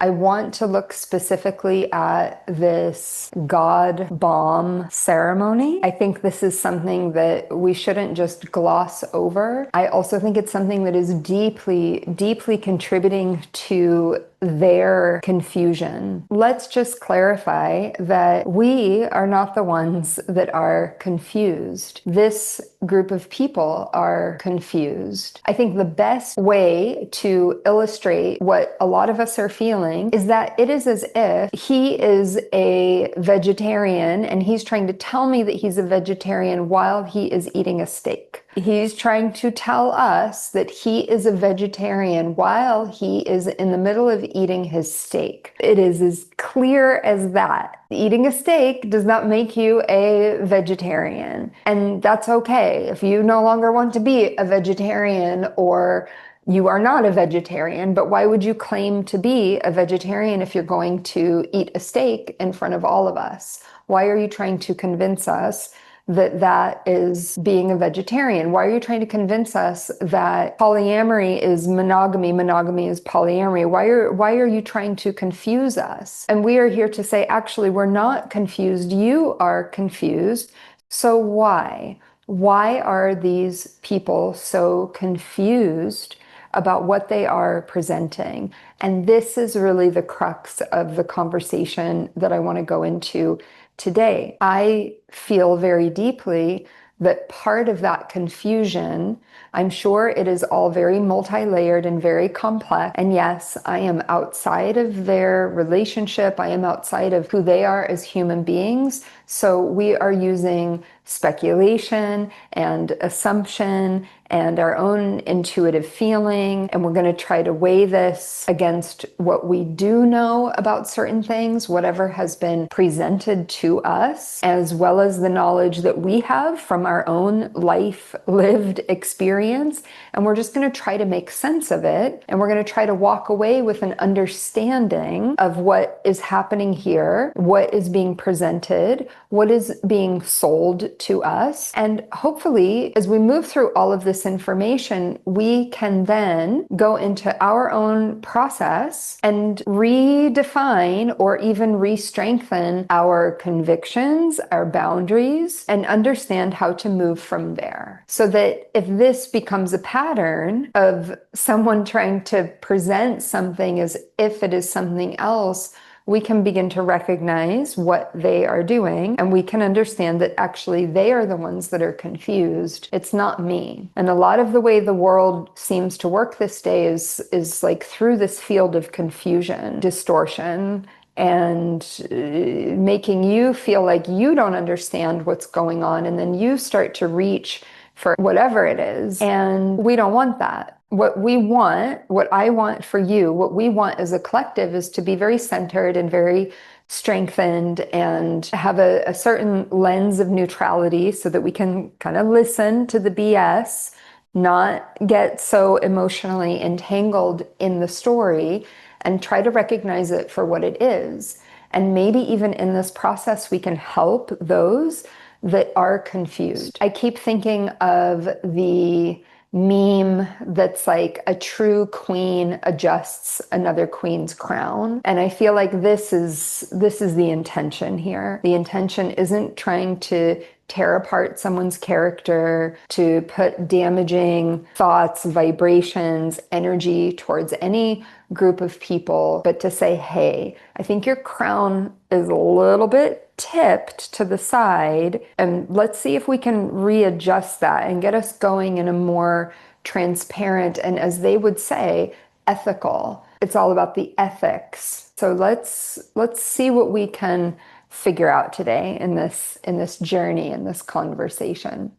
I want to look specifically at this God bomb ceremony. I think this is something that we shouldn't just gloss over. I also think it's something that is deeply, deeply contributing to their confusion. Let's just clarify that we are not the ones that are confused. This group of people are confused. I think the best way to illustrate what a lot of us are feeling is that it is as if he is a vegetarian and he's trying to tell me that he's a vegetarian while he is eating a steak. He's trying to tell us that he is a vegetarian while he is in the middle of eating his steak. It is as clear as that. Eating a steak does not make you a vegetarian, and that's okay. If you no longer want to be a vegetarian, or you are not a vegetarian, but why would you claim to be a vegetarian if you're going to eat a steak in front of all of us? Why are you trying to convince us that that is being a vegetarian? Why are you trying to convince us that polyamory is monogamy, monogamy is polyamory? Why are you trying to confuse us? And we are here to say, actually, we're not confused. You are confused. So why? Why are these people so confused about what they are presenting? And this is really the crux of the conversation that I want to go into today. I feel very deeply that part of that confusion, I'm sure it is all very multi-layered and very complex. And yes, I am outside of their relationship. I am outside of who they are as human beings. So we are using speculation and assumption and our own intuitive feeling. And we're going to try to weigh this against what we do know about certain things, whatever has been presented to us, as well as the knowledge that we have from our own life lived experience. And we're just going to try to make sense of it. And we're going to try to walk away with an understanding of what is happening here, what is being presented, what is being sold to us. And hopefully, as we move through all of this information, we can then go into our own process and redefine or even re-strengthen our convictions, our boundaries, and understand how to move from there. So that if this becomes a pattern of someone trying to present something as if it is something else, we can begin to recognize what they are doing, and we can understand that actually they are the ones that are confused. It's not me. And a lot of the way the world seems to work this day is like through this field of confusion, distortion, and making you feel like you don't understand what's going on, and then you start to reach for whatever it is. And we don't want that. What we want, what I want for you, what we want as a collective is to be very centered and very strengthened and have a certain lens of neutrality so that we can kind of listen to the BS, not get so emotionally entangled in the story, and try to recognize it for what it is. And maybe even in this process, we can help those that are confused. I keep thinking of the meme that's like a true queen adjusts another queen's crown. And I feel like this is the intention here. The intention isn't trying to tear apart someone's character, to put damaging thoughts, vibrations, energy towards any group of people, but to say, hey, I think your crown is a little bit tipped to the side, and let's see if we can readjust that and get us going in a more transparent and, as they would say, ethical. It's all about the ethics. So let's see what we can figure out today in this journey, in this conversation.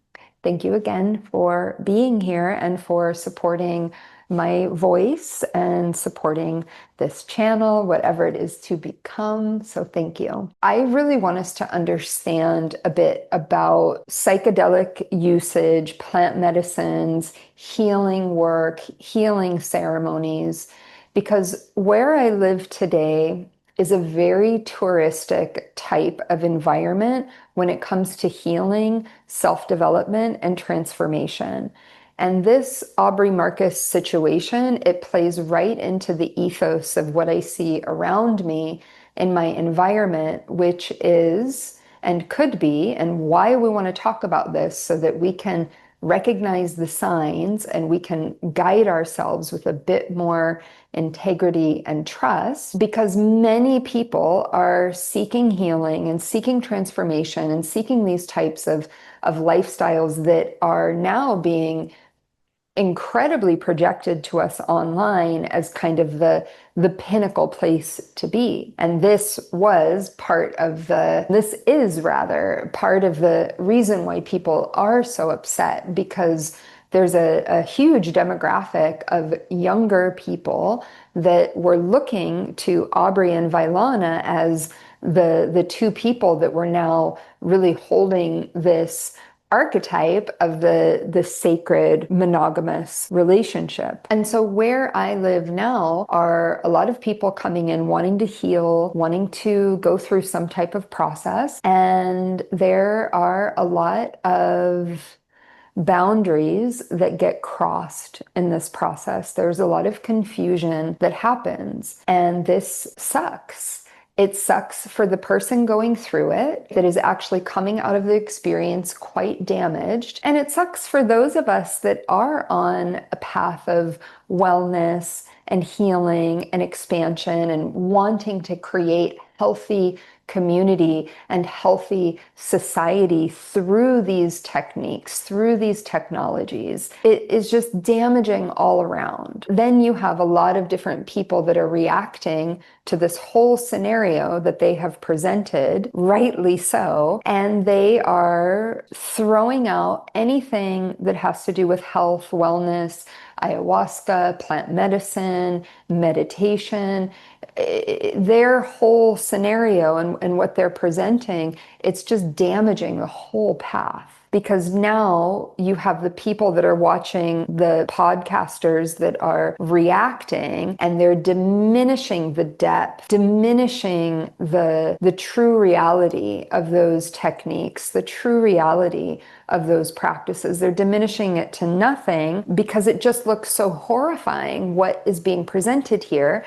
Thank you again for being here and for supporting my voice and supporting this channel, whatever it is to become. So thank you. I really want us to understand a bit about psychedelic usage, plant medicines, healing work, healing ceremonies, because where I live today is a very touristic type of environment when it comes to healing, self-development, and transformation. And this Aubrey Marcus situation, it plays right into the ethos of what I see around me in my environment, which is and could be, and why we want to talk about this so that we can recognize the signs and we can guide ourselves with a bit more integrity and trust, because many people are seeking healing and seeking transformation and seeking these types of lifestyles that are now being incredibly projected to us online as kind of the pinnacle place to be. And this is rather part of the reason why people are so upset, because there's a huge demographic of younger people that were looking to Aubrey and Vylana as the two people that were now really holding this archetype of the sacred monogamous relationship. And so where I live now are a lot of people coming in wanting to heal, wanting to go through some type of process. And there are a lot of boundaries that get crossed in this process. There's a lot of confusion that happens, and this sucks. It sucks for the person going through it that is actually coming out of the experience quite damaged. And it sucks for those of us that are on a path of wellness and healing and expansion and wanting to create healthy community and healthy society through these techniques, through these technologies. It is just damaging all around. Then you have a lot of different people that are reacting to this whole scenario that they have presented, rightly so, and they are throwing out anything that has to do with health, wellness, ayahuasca, plant medicine, meditation. Their whole scenario and what they're presenting, it's just damaging the whole path. Because now you have the people that are watching the podcasters that are reacting, and they're diminishing the depth, diminishing the true reality of those techniques, the true reality of those practices. They're diminishing it to nothing because it just looks so horrifying what is being presented here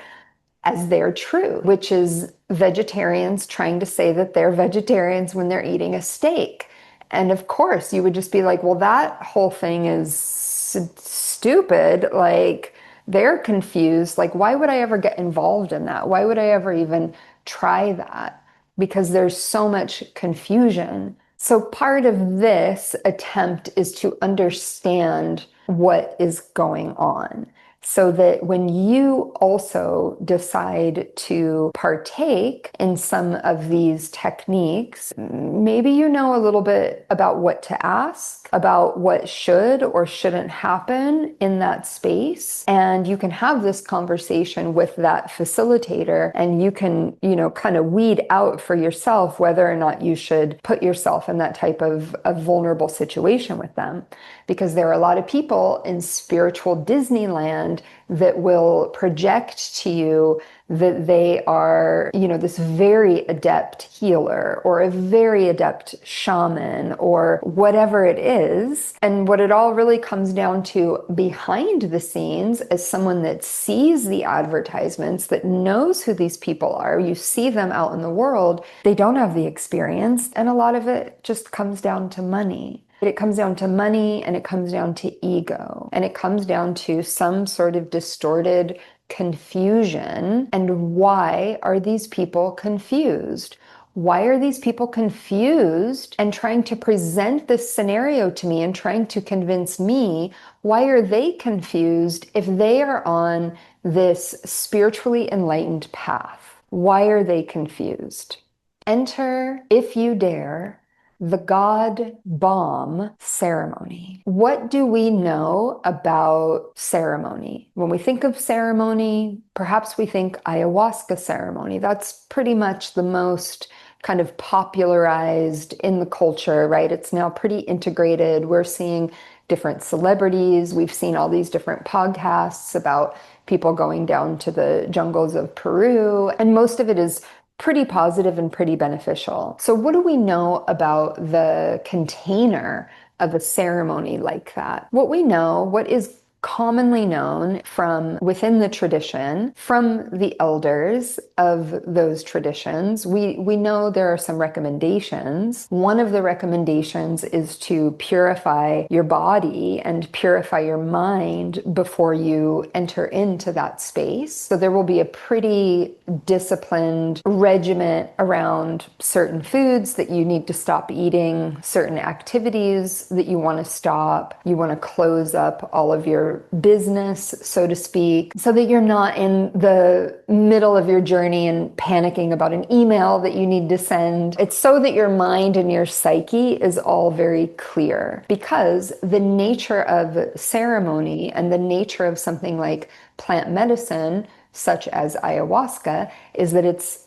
as their truth, which is vegetarians trying to say that they're vegetarians when they're eating a steak. And of course, you would just be like, well, that whole thing is stupid. Like, they're confused. Like, why would I ever get involved in that? Why would I ever even try that? Because there's so much confusion. So part of this attempt is to understand what is going on, so that when you also decide to partake in some of these techniques, maybe you know a little bit about what to ask, about what should or shouldn't happen in that space. And you can have this conversation with that facilitator, and you can, kind of weed out for yourself whether or not you should put yourself in that type of vulnerable situation with them. Because there are a lot of people in spiritual Disneyland that will project to you that they are, this very adept healer or a very adept shaman or whatever it is. And what it all really comes down to behind the scenes, as someone that sees the advertisements, that knows who these people are, you see them out in the world, they don't have the experience. And a lot of it just comes down to money. It comes down to money, and it comes down to ego, and it comes down to some sort of distorted confusion. And why are these people confused? Why are these people confused and trying to present this scenario to me and trying to convince me? Why are they confused if they are on this spiritually enlightened path? Why are they confused? Enter, if you dare, the God Bomb ceremony. What do we know about ceremony? When we think of ceremony, perhaps we think ayahuasca ceremony. That's pretty much the most kind of popularized in the culture, right? It's now pretty integrated. We're seeing different celebrities. We've seen all these different podcasts about people going down to the jungles of Peru, and most of it is pretty positive and pretty beneficial. So what do we know about the container of a ceremony like that. What we know, what is commonly known from within the tradition, from the elders of those traditions. We know there are some recommendations. One of the recommendations is to purify your body and purify your mind before you enter into that space. So there will be a pretty disciplined regiment around certain foods that you need to stop eating, certain activities that you want to stop. You want to close up all of your business, so to speak, so that you're not in the middle of your journey and panicking about an email that you need to send. It's so that your mind and your psyche is all very clear, because the nature of ceremony and the nature of something like plant medicine, such as ayahuasca, is that it's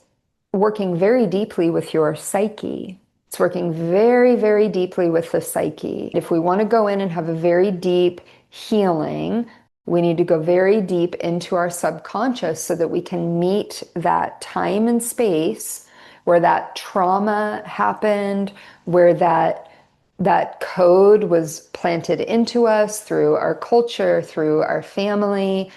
working very deeply with your psyche. It's working very, very deeply with the psyche. If we want to go in and have a very deep healing, we need to go very deep into our subconscious so that we can meet that time and space where that trauma happened, where that code was planted into us through our culture, through our family.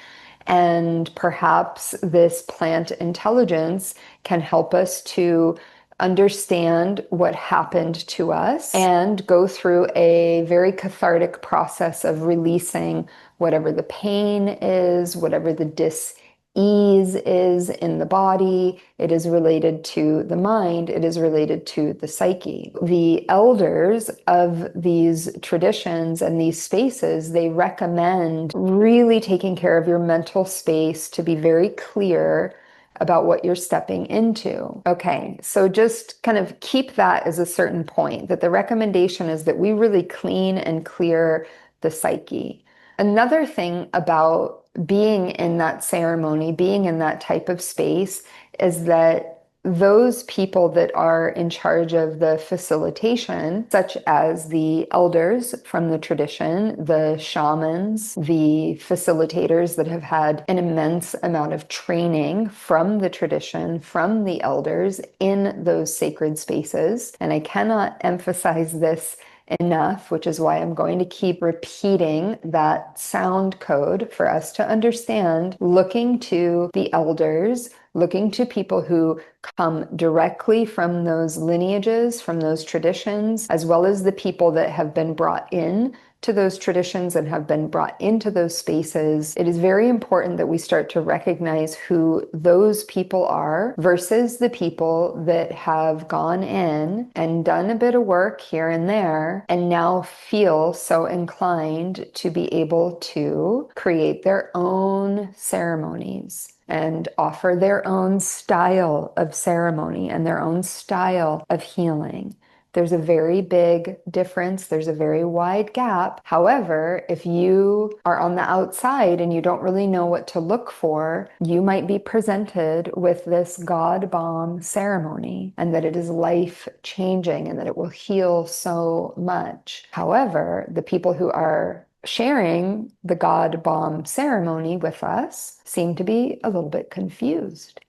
And perhaps this plant intelligence can help us to understand what happened to us and go through a very cathartic process of releasing whatever the pain is, whatever the dis-ease is in the body. It is related to the mind, it is related to the psyche. The elders of these traditions and these spaces, they recommend really taking care of your mental space to be very clear about what you're stepping into. Okay, so just kind of keep that as a certain point, that the recommendation is that we really clean and clear the psyche. Another thing about being in that ceremony, being in that type of space, is that those people that are in charge of the facilitation, such as the elders from the tradition, the shamans, the facilitators that have had an immense amount of training from the tradition, from the elders in those sacred spaces. And I cannot emphasize this enough, which is why I'm going to keep repeating that sound code for us to understand, looking to the elders, looking to people who come directly from those lineages, from those traditions, as well as the people that have been brought in to those traditions and have been brought into those spaces. It is very important that we start to recognize who those people are versus the people that have gone in and done a bit of work here and there and now feel so inclined to be able to create their own ceremonies and offer their own style of ceremony and their own style of healing. There's a very big difference. There's a very wide gap. However, if you are on the outside and you don't really know what to look for, you might be presented with this God bomb ceremony and that it is life changing and that it will heal so much. However, the people who are sharing the God bomb ceremony with us seem to be a little bit confused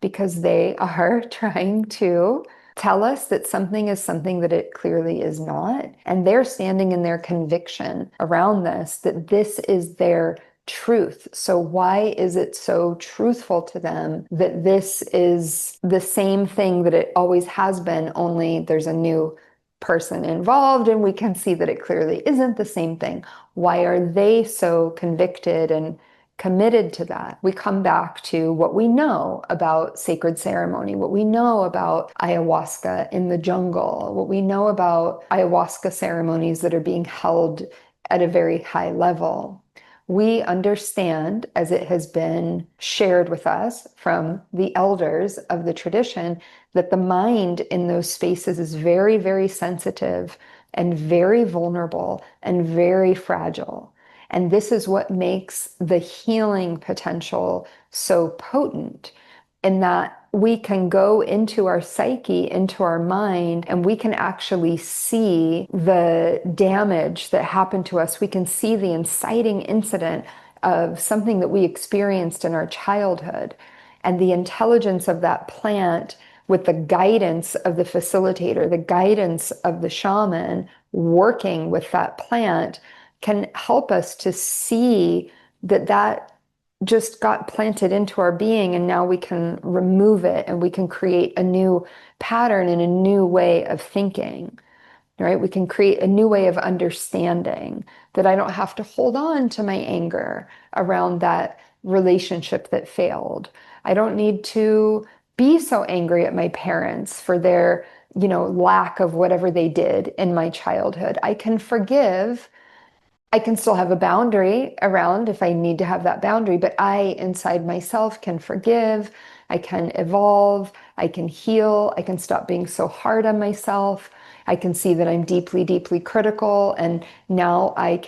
because they are trying to tell us that something is something that it clearly is not. And they're standing in their conviction around this, that this is their truth. So why is it so truthful to them that this is the same thing that it always has been, only there's a new person involved and we can see that it clearly isn't the same thing? Why are they so convicted and committed to that? We come back to what we know about sacred ceremony, what we know about ayahuasca in the jungle, what we know about ayahuasca ceremonies that are being held at a very high level. We understand, as it has been shared with us from the elders of the tradition, that the mind in those spaces is very, very sensitive and very vulnerable and very fragile. And this is what makes the healing potential so potent, in that we can go into our psyche, into our mind, and we can actually see the damage that happened to us. We can see the inciting incident of something that we experienced in our childhood, and the intelligence of that plant with the guidance of the facilitator, the guidance of the shaman, working with that plant can help us to see that that just got planted into our being, and now we can remove it and we can create a new pattern and a new way of thinking, right? We can create a new way of understanding that I don't have to hold on to my anger around that relationship that failed. I don't need to be so angry at my parents for their, lack of whatever they did in my childhood. I can forgive. I can still have a boundary around if I need to have that boundary, but I inside myself can forgive, I can evolve, I can heal, I can stop being so hard on myself. I can see that I'm deeply, deeply critical, and now I've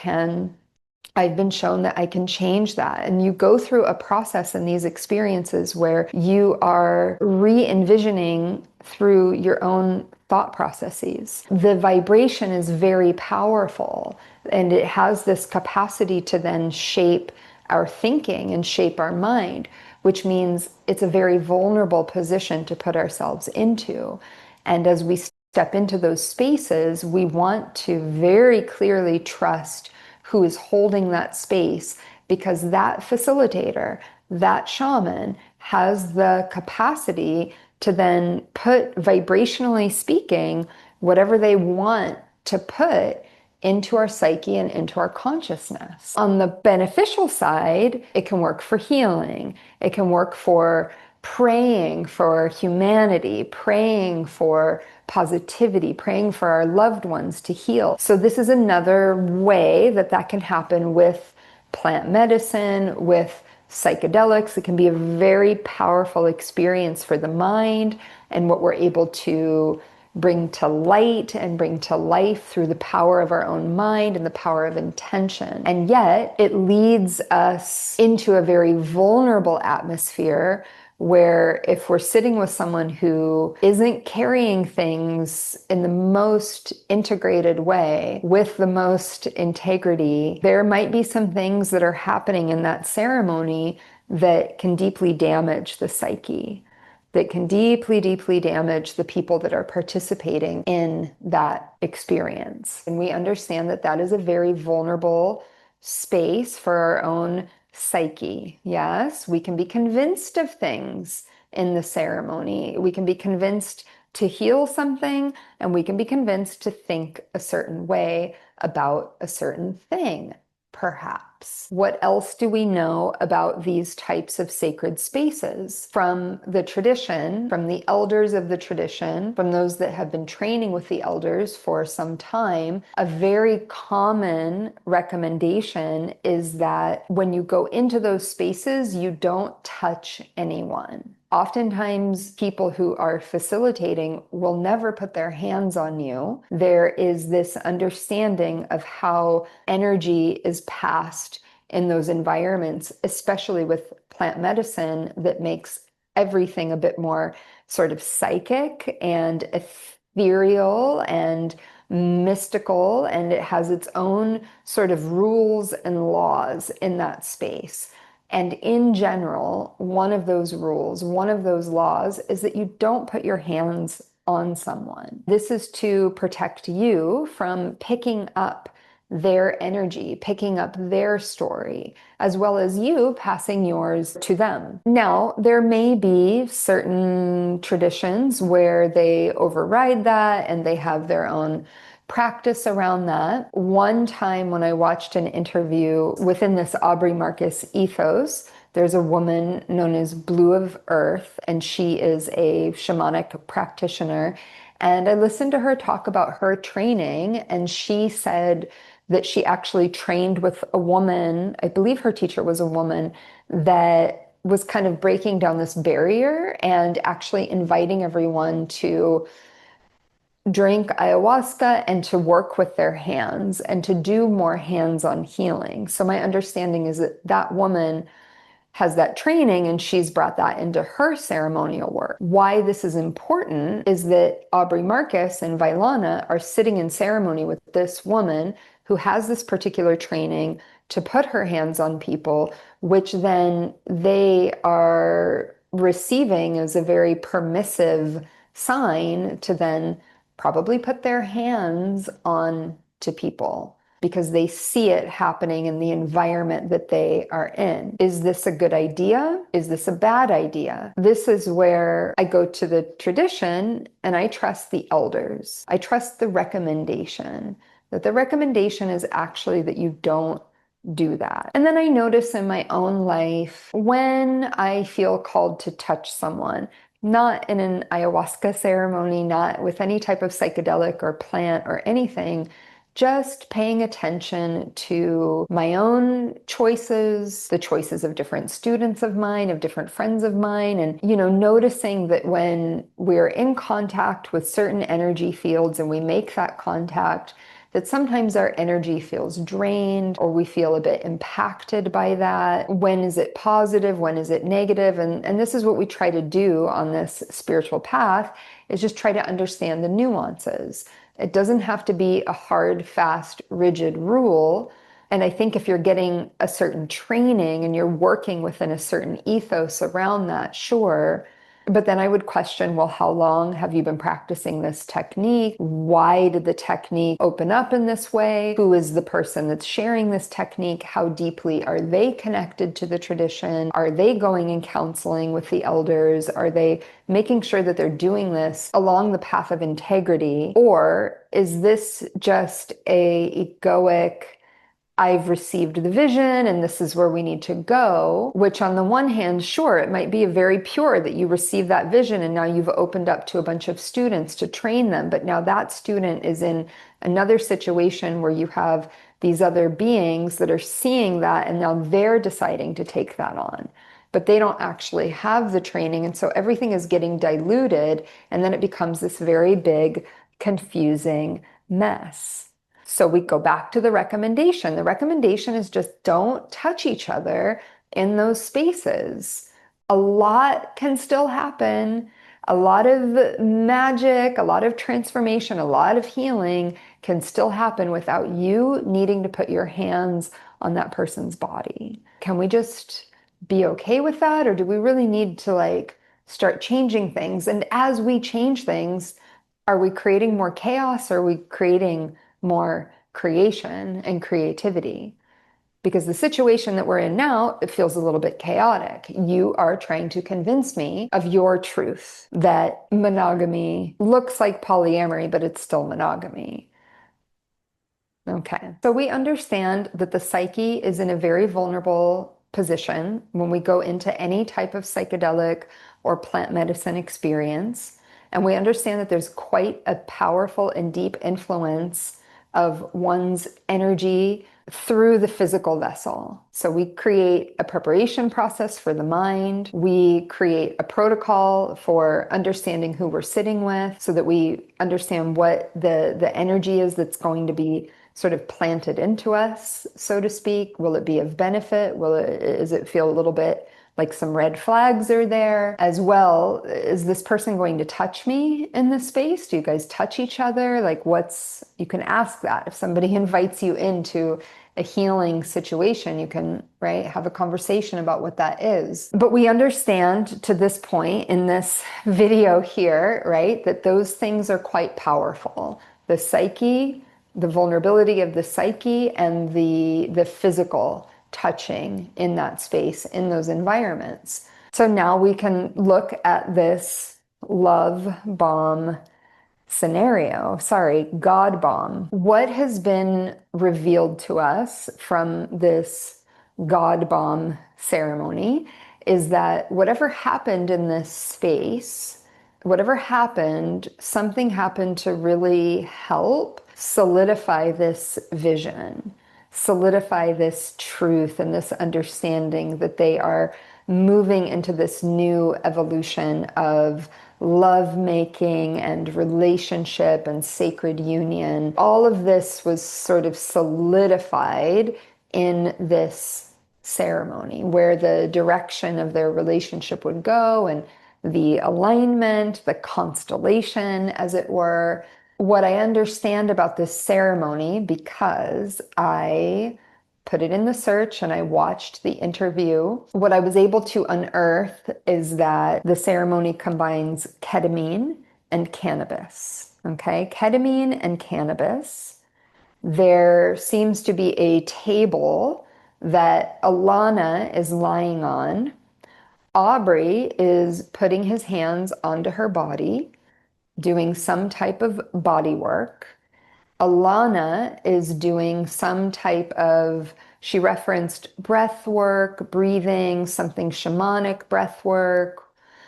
been shown that I can change that. And you go through a process in these experiences where you are re-envisioning through your own thought processes. The vibration is very powerful, and it has this capacity to then shape our thinking and shape our mind, which means it's a very vulnerable position to put ourselves into. And as we step into those spaces, we want to very clearly trust who is holding that space, because that facilitator, that shaman, has the capacity to then put, vibrationally speaking, whatever they want to put into our psyche and into our consciousness. On the beneficial side, it can work for healing. It can work for praying for humanity, praying for positivity, praying for our loved ones to heal. So this is another way that that can happen with plant medicine, with psychedelics. It can be a very powerful experience for the mind and what we're able to bring to light and bring to life through the power of our own mind and the power of intention. And yet it leads us into a very vulnerable atmosphere where if we're sitting with someone who isn't carrying things in the most integrated way, with the most integrity, there might be some things that are happening in that ceremony that can deeply damage the psyche, that can deeply, deeply damage the people that are participating in that experience. And we understand that that is a very vulnerable space for our own psyche. Yes, we can be convinced of things in the ceremony. We can be convinced to heal something, and we can be convinced to think a certain way about a certain thing. Perhaps. What else do we know about these types of sacred spaces? From the tradition, from the elders of the tradition, from those that have been training with the elders for some time, a very common recommendation is that when you go into those spaces, you don't touch anyone. Oftentimes, people who are facilitating will never put their hands on you. There is this understanding of how energy is passed in those environments, especially with plant medicine, that makes everything a bit more sort of psychic and ethereal and mystical, and it has its own sort of rules and laws in that space. And in general, one of those rules, one of those laws is that you don't put your hands on someone. This is to protect you from picking up their energy, picking up their story, as well as you passing yours to them. Now, there may be certain traditions where they override that and they have their own practice around that. One time when I watched an interview within this Aubrey Marcus ethos, there's a woman known as Blue of Earth, and she is a shamanic practitioner. And I listened to her talk about her training, and she said that she actually trained with a woman, I believe her teacher was a woman, that was kind of breaking down this barrier and actually inviting everyone to drink ayahuasca and to work with their hands and to do more hands-on healing. So my understanding is that that woman has that training and she's brought that into her ceremonial work. Why this is important is that Aubrey Marcus and Vylana are sitting in ceremony with this woman who has this particular training to put her hands on people, which then they are receiving as a very permissive sign to then probably put their hands on to people because they see it happening in the environment that they are in. Is this a good idea? Is this a bad idea? This is where I go to the tradition and I trust the elders. I trust the recommendation, that the recommendation is actually that you don't do that. And then I notice in my own life when I feel called to touch someone, not in an ayahuasca ceremony, not with any type of psychedelic or plant or anything, just paying attention to my own choices, the choices of different students of mine, of different friends of mine, and, noticing that when we're in contact with certain energy fields and we make that contact, that sometimes our energy feels drained or we feel a bit impacted by that. When is it positive? When is it negative? And this is what we try to do on this spiritual path, is just try to understand the nuances. It doesn't have to be a hard, fast, rigid rule. And I think if you're getting a certain training and you're working within a certain ethos around that, sure. But then I would question, well, how long have you been practicing this technique? Why did the technique open up in this way? Who is the person that's sharing this technique? How deeply are they connected to the tradition? Are they going and counseling with the elders? Are they making sure that they're doing this along the path of integrity? Or is this just a egoic, I've received the vision and this is where we need to go, which on the one hand, sure, it might be very pure that you receive that vision and now you've opened up to a bunch of students to train them. But now that student is in another situation where you have these other beings that are seeing that and now they're deciding to take that on. But they don't actually have the training. And so everything is getting diluted and then it becomes this very big, confusing mess. So we go back to the recommendation. The recommendation is just don't touch each other in those spaces. A lot can still happen. A lot of magic, a lot of transformation, a lot of healing can still happen without you needing to put your hands on that person's body. Can we just be okay with that? Or do we really need to start changing things? And as we change things, are we creating more chaos? Or are we creating more creation and creativity? Because the situation that we're in now, it feels a little bit chaotic. You are trying to convince me of your truth, that monogamy looks like polyamory, but it's still monogamy. Okay, so we understand that the psyche is in a very vulnerable position when we go into any type of psychedelic or plant medicine experience. And we understand that there's quite a powerful and deep influence of one's energy through the physical vessel. So we create a preparation process for the mind. We create a protocol for understanding who we're sitting with so that we understand what the energy is that's going to be sort of planted into us, so to speak. Will it be of benefit? Does it feel a little bit like some red flags are there? As well, is this person going to touch me in this space? Do you guys touch each other? You can ask that. If somebody invites you into a healing situation, you can, right, have a conversation about what that is. But we understand to this point in this video here, right, that those things are quite powerful. The psyche, the vulnerability of the psyche, and the physical touching in that space, in those environments. So now we can look at this love bomb God bomb. What has been revealed to us from this God bomb ceremony is that whatever happened in this space, something happened to really help solidify this vision, solidify this truth and this understanding that they are moving into this new evolution of love making and relationship and sacred union. All of this was sort of solidified in this ceremony, where the direction of their relationship would go and the alignment, the constellation, as it were. What I understand about this ceremony, because I put it in the search and I watched the interview, what I was able to unearth is that the ceremony combines ketamine and cannabis. Okay, ketamine and cannabis. There seems to be a table that Alana is lying on. Aubrey is putting his hands onto her body, doing some type of body work. Alana is doing some type of, she referenced breath work, breathing, something shamanic breath work.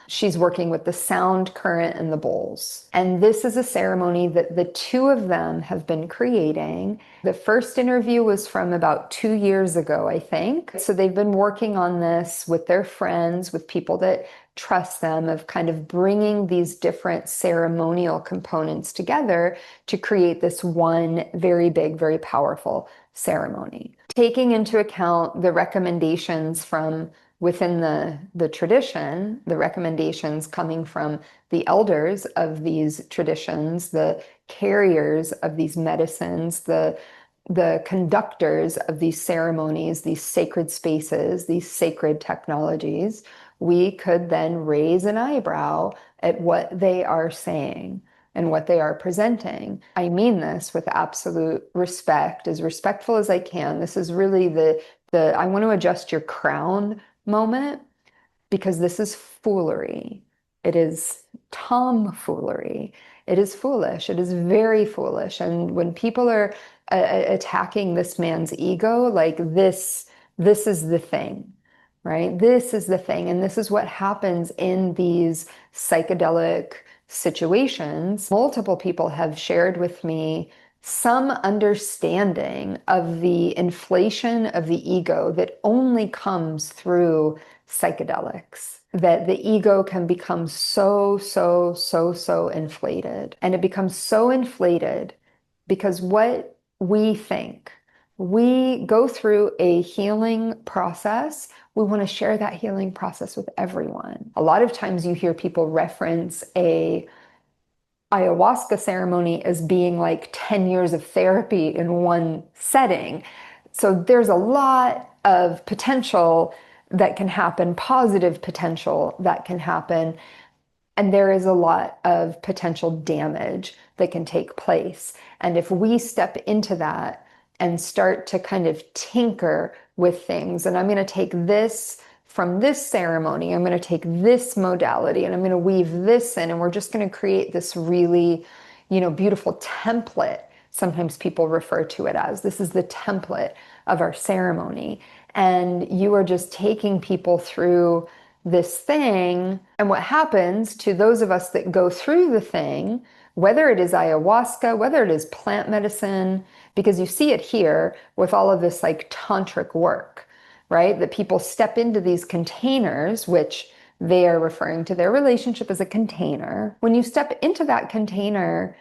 She's working with the sound current and the bowls. And this is a ceremony that the two of them have been creating. The first interview was from about 2 years ago, I think. So they've been working on this with their friends, with people that trust them, of kind of bringing these different ceremonial components together to create this one very big, very powerful ceremony. Taking into account the recommendations from within the tradition, the recommendations coming from the elders of these traditions, the carriers of these medicines, the conductors of these ceremonies, these sacred spaces, these sacred technologies, we could then raise an eyebrow at what they are saying and what they are presenting. I mean this with absolute respect, as respectful as I can. This is really the I want to adjust your crown moment, because this is foolery. It is tomfoolery. It is foolish. It is very foolish. And when people are attacking this man's ego, like this is the thing, right? This is the thing. And this is what happens in these psychedelic situations. Multiple people have shared with me some understanding of the inflation of the ego that only comes through psychedelics. That the ego can become so inflated. And it becomes so inflated because what we think, we go through a healing process. We want to share that healing process with everyone. A lot of times you hear people reference a ayahuasca ceremony as being like 10 years of therapy in one setting. So there's a lot of potential that can happen, positive potential that can happen. And there is a lot of potential damage that can take place. And if we step into that and start to kind of tinker with things, and I'm going to take this from this ceremony, I'm going to take this modality and I'm going to weave this in, and we're just going to create this really, beautiful template. Sometimes people refer to it as, this is the template of our ceremony. And you are just taking people through this thing. And what happens to those of us that go through the thing, whether it is ayahuasca, whether it is plant medicine, because you see it here with all of this like tantric work, right? That people step into these containers, which they are referring to their relationship as a container. When you step into that container,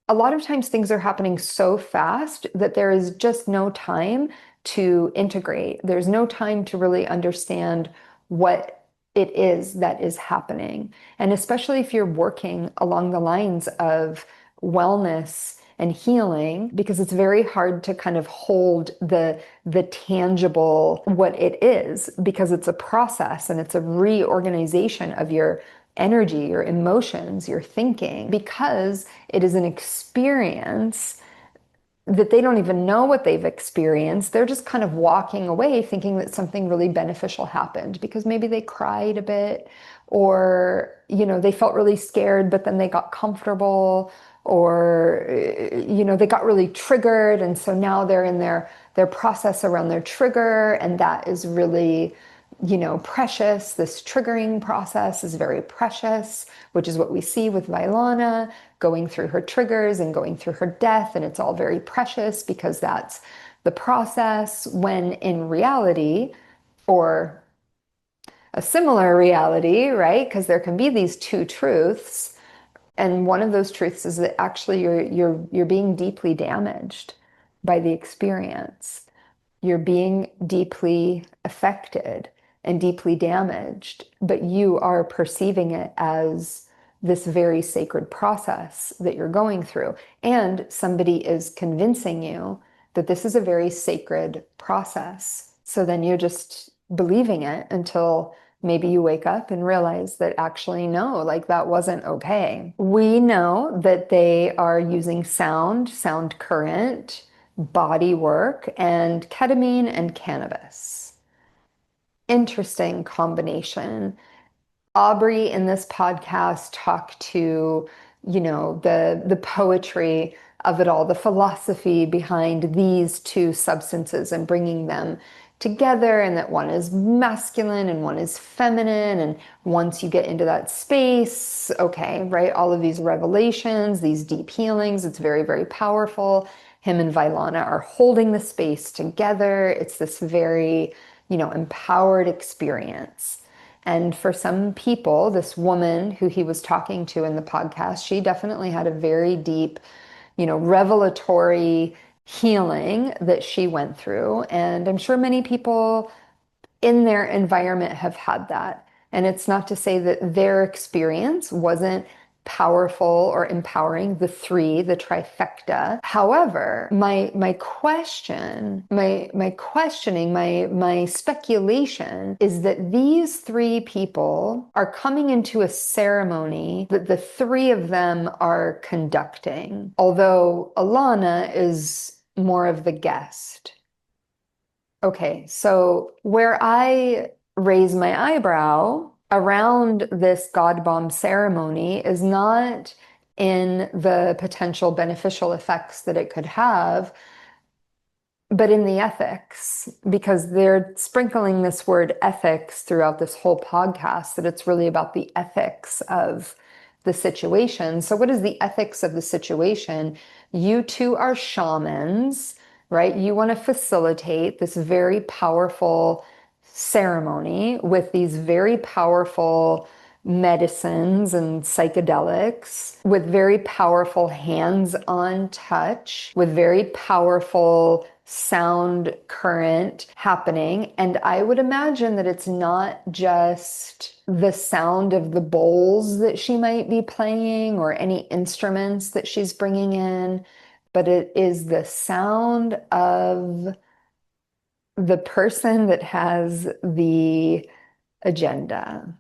a lot of times things are happening so fast that there is just no time to integrate. There's no time to really understand what it is that is happening. And especially if you're working along the lines of wellness and healing, because it's very hard to kind of hold the tangible what it is, because it's a process and it's a reorganization of your energy, your emotions, your thinking, because it is an experience that they don't even know what they've experienced. They're just kind of walking away thinking that something really beneficial happened because maybe they cried a bit, or, they felt really scared, but then they got comfortable, or, they got really triggered. And so now they're in their process around their trigger. And that is really, precious. This triggering process is very precious, which is what we see with Vylana going through her triggers and going through her death. And it's all very precious because that's the process, when in reality, or a similar reality, right? Because there can be these two truths. And one of those truths is that actually you're being deeply damaged by the experience. You're being deeply affected and deeply damaged, but you are perceiving it as this very sacred process that you're going through. And somebody is convincing you that this is a very sacred process. So then you're just believing it until maybe you wake up and realize that actually, no, like that wasn't okay. We know that they are using sound current, body work and ketamine and cannabis. Interesting combination. Aubrey in this podcast talked to, the poetry of it all, the philosophy behind these two substances and bringing them together, and that one is masculine and one is feminine. And once you get into that space, okay, right, all of these revelations, these deep healings, it's very, very powerful. Him and Vylana are holding the space together. It's this very, empowered experience. And for some people, this woman who he was talking to in the podcast, she definitely had a very deep, revelatory healing that she went through. And I'm sure many people in their environment have had that. And it's not to say that their experience wasn't powerful or empowering, the three, the trifecta. However, my question, my questioning, my speculation is that these three people are coming into a ceremony that the three of them are conducting, although Alana is more of the guest. Okay, so where I raise my eyebrow around this God bomb ceremony is not in the potential beneficial effects that it could have, but in the ethics, because they're sprinkling this word ethics throughout this whole podcast, that it's really about the ethics of the situation. So, what is the ethics of the situation? You two are shamans, right? You want to facilitate this very powerful ceremony with these very powerful medicines and psychedelics, with very powerful hands-on touch, with very powerful sound current happening. And I would imagine that it's not just the sound of the bowls that she might be playing or any instruments that she's bringing in, but it is the sound of the person that has the agenda.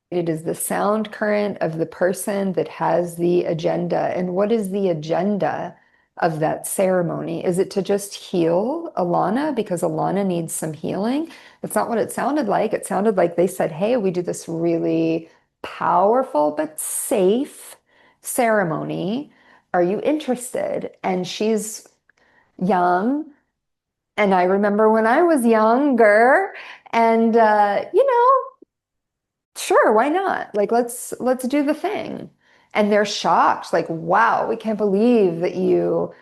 It is the sound current of the person that has the agenda. And what is the agenda of that ceremony? Is it to just heal Alana because Alana needs some healing? That's not what it sounded like. It sounded like they said, hey, we do this really powerful but safe ceremony. Are you interested? And she's young. And I remember when I was younger, and sure, why not? Like, let's do the thing. And they're shocked, like, wow, we can't believe that you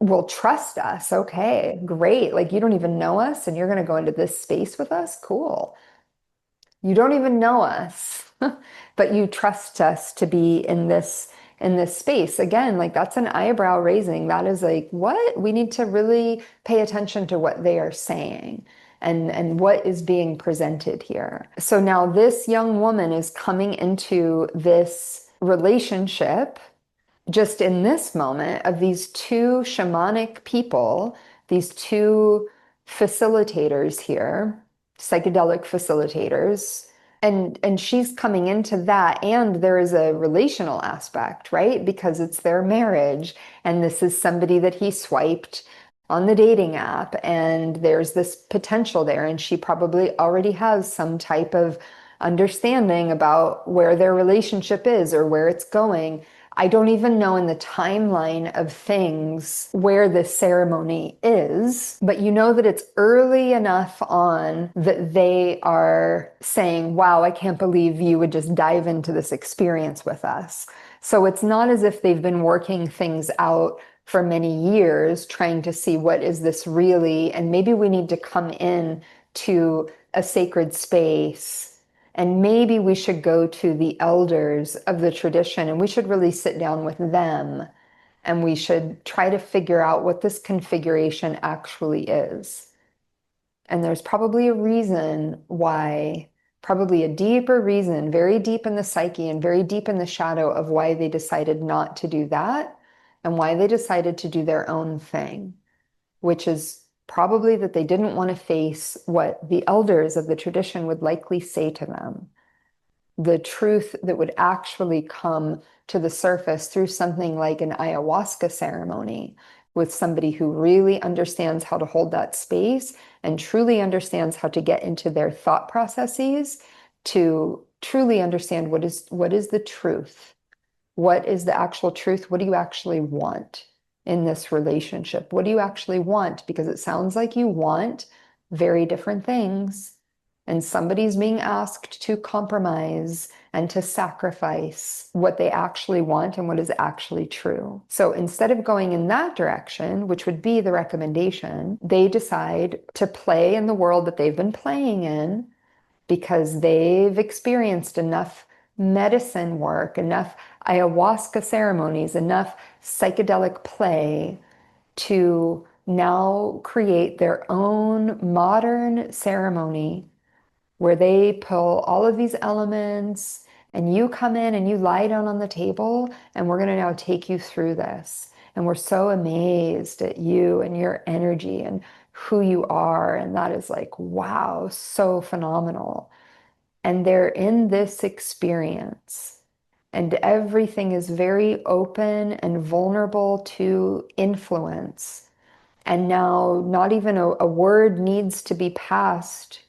will trust us. Okay, great. Like, you don't even know us and you're going to go into this space with us? Cool. You don't even know us, but you trust us to be in this space. Again, like that's an eyebrow raising. That is like, what? We need to really pay attention to what they are saying and what is being presented here. So now this young woman is coming into this relationship just in this moment of these two shamanic people, these two facilitators here, psychedelic facilitators. And she's coming into that, and there is a relational aspect, right? Because it's their marriage, and this is somebody that he swiped on the dating app, and there's this potential there, and she probably already has some type of understanding about where their relationship is or where it's going. I don't even know in the timeline of things where this ceremony is, but you know that it's early enough on that they are saying, wow, I can't believe you would just dive into this experience with us. So it's not as if they've been working things out for many years, trying to see what is this really, and maybe we need to come in to a sacred space. And maybe we should go to the elders of the tradition and we should really sit down with them and we should try to figure out what this configuration actually is. And there's probably a reason why, probably a deeper reason, very deep in the psyche and very deep in the shadow of why they decided not to do that and why they decided to do their own thing, which is probably that they didn't want to face what the elders of the tradition would likely say to them. The truth that would actually come to the surface through something like an ayahuasca ceremony, with somebody who really understands how to hold that space and truly understands how to get into their thought processes to truly understand what is the truth. What is the actual truth? What do you actually want in this relationship? What do you actually want? Because it sounds like you want very different things. And somebody's being asked to compromise and to sacrifice what they actually want and what is actually true. So instead of going in that direction, which would be the recommendation, they decide to play in the world that they've been playing in because they've experienced enough medicine work, enough ayahuasca ceremonies, enough psychedelic play to now create their own modern ceremony where they pull all of these elements and you come in and you lie down on the table and we're going to now take you through this. And we're so amazed at you and your energy and who you are. And that is like, wow, so phenomenal. And they're in this experience. And everything is very open and vulnerable to influence. And now, not even a word needs to be passed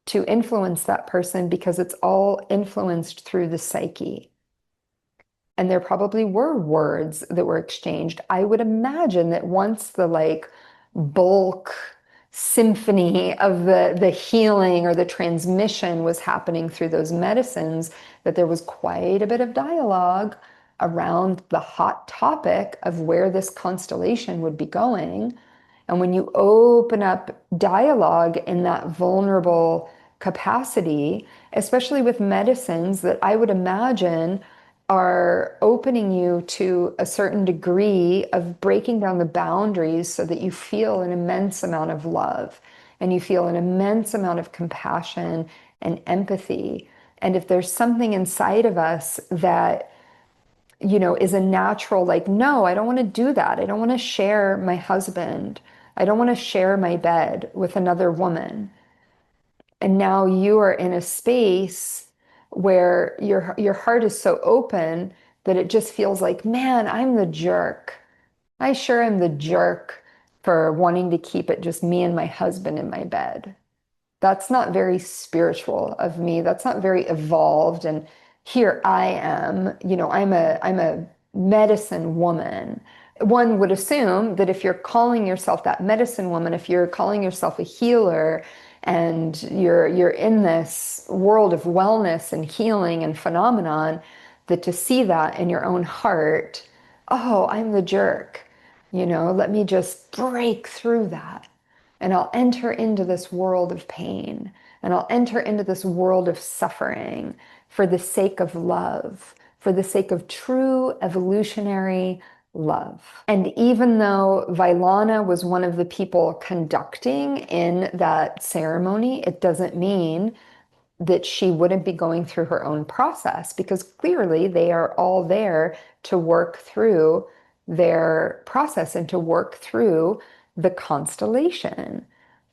to influence that person because it's all influenced through the psyche. And there probably were words that were exchanged. I would imagine that once the like bulk symphony of the healing or the transmission was happening through those medicines, that there was quite a bit of dialogue around the hot topic of where this constellation would be going. And when you open up dialogue in that vulnerable capacity, especially with medicines that I would imagine are opening you to a certain degree of breaking down the boundaries so that you feel an immense amount of love and you feel an immense amount of compassion and empathy. And if there's something inside of us that is a natural, like, no, I don't want to do that. I don't want to share my husband. I don't want to share my bed with another woman. And now you are in a space where your heart is so open that it just feels like, man, I'm the jerk. I sure am the jerk for wanting to keep it just me and my husband in my bed. That's not very spiritual of me. That's not very evolved. And here I am, I'm a medicine woman. One would assume that if you're calling yourself that medicine woman, if you're calling yourself a healer and you're in this world of wellness and healing and phenomenon, that to see that in your own heart, oh, I'm the jerk. Let me just break through that. And I'll enter into this world of pain, and I'll enter into this world of suffering for the sake of love, for the sake of true evolutionary love. And even though Vylana was one of the people conducting in that ceremony, it doesn't mean that she wouldn't be going through her own process, because clearly they are all there to work through their process and to work through the constellation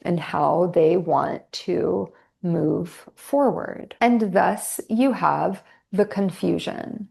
and how they want to move forward. And thus you have the confusion.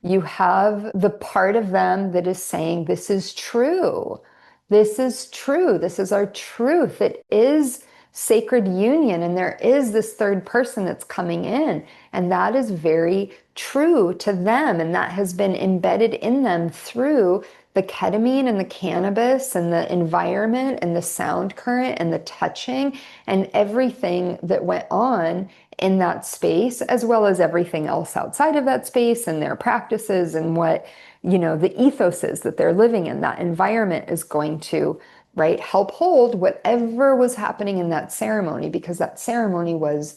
You have the part of them that is saying, this is true. This is true. This is our truth. It is sacred union. And there is this third person that's coming in. And that is very true to them. And that has been embedded in them through the ketamine and the cannabis and the environment and the sound current and the touching and everything that went on in that space, as well as everything else outside of that space and their practices and what, the ethos is that they're living in. That environment is going to, right, help hold whatever was happening in that ceremony, because that ceremony was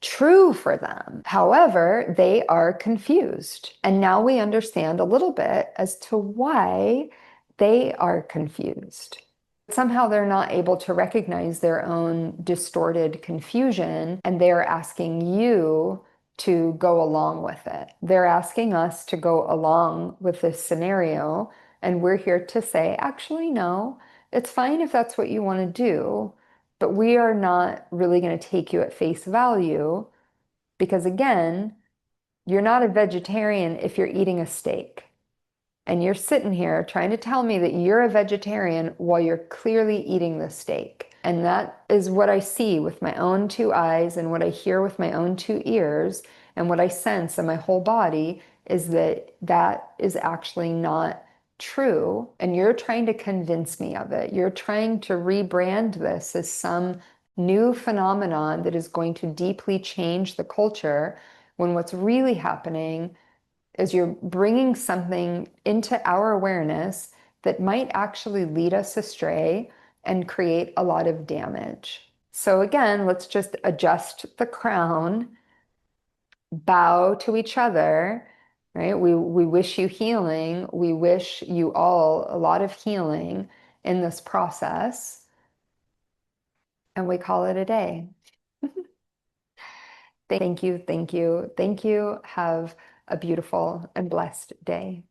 true for them. However, they are confused. And now we understand a little bit as to why they are confused. Somehow they're not able to recognize their own distorted confusion, and they're asking you to go along with it. They're asking us to go along with this scenario, and we're here to say, actually, no, it's fine if that's what you want to do, but we are not really going to take you at face value, because again, you're not a vegetarian if you're eating a steak. And you're sitting here trying to tell me that you're a vegetarian while you're clearly eating the steak. And that is what I see with my own two eyes and what I hear with my own two ears and what I sense in my whole body is that that is actually not true. And you're trying to convince me of it. You're trying to rebrand this as some new phenomenon that is going to deeply change the culture when what's really happening is you're bringing something into our awareness that might actually lead us astray and create a lot of damage. So again, let's just adjust the crown, bow to each other, right? We wish you healing. We wish you all a lot of healing in this process, and we call it a day. Thank you, thank you, thank you. Have a beautiful and blessed day.